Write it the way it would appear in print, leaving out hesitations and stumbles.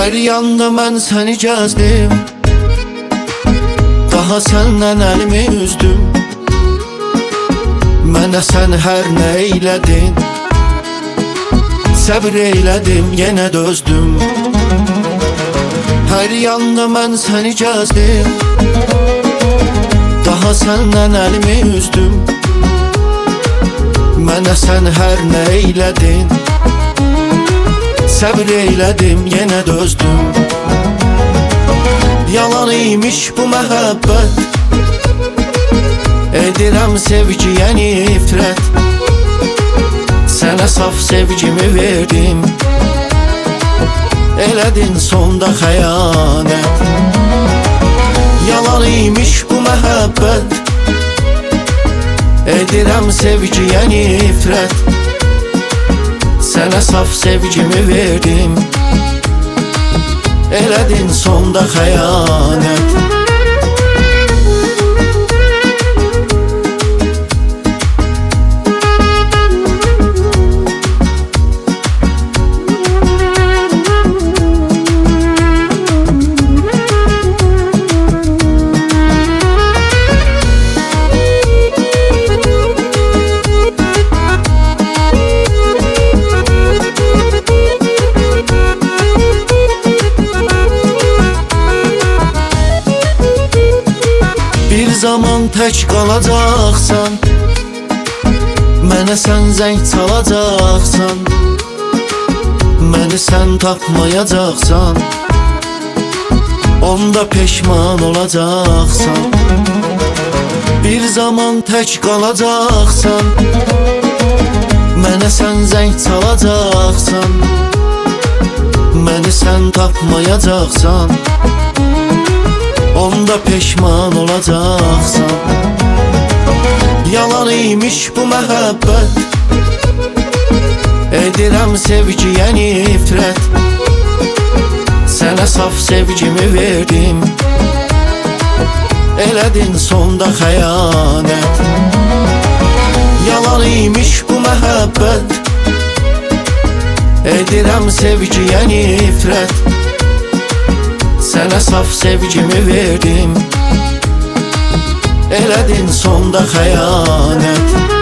Her yanda mən səni gəzdim, daha səndən əlimi üzdüm. Mənə sən hər nə eylədin, səbr eylədim, yenə dözdüm. Hər yanda mən səni gəzdim, daha səndən əlimi üzdüm. Mənə sən hər nə eylədin, səbr eylədim, yenə dözdüm. Yalan imiş bu məhəbbət, edirəm sevgiyə nifrət. Sənə saf sevgimi verdim, elədin sonda xəyanət. Yalan imiş bu məhəbbət, edirəm sevgiyə nifrət. Sənə saf sevgimi verdim, elədin sonda xəyanət. Bir zaman tək qalacaqsan, mənə sən zəng çalacaqsan. Məni sən tapmayacaqsan, onda peşman olacaqsan. Bir zaman tək qalacaqsan, mənə sən zəng çalacaqsan. Məni sən tapmayacaqsan, onda peşman olacaqsan. Yalan imiş bu məhəbbət, edirəm sevgiyə nifrət. Sənə saf sevgimi verdim, elədin sonda xəyanət. Yalan imiş bu məhəbbət, edirəm sevgiyə nifrət. Sənə saf sevgimi verdim, elədin sonda xəyanət.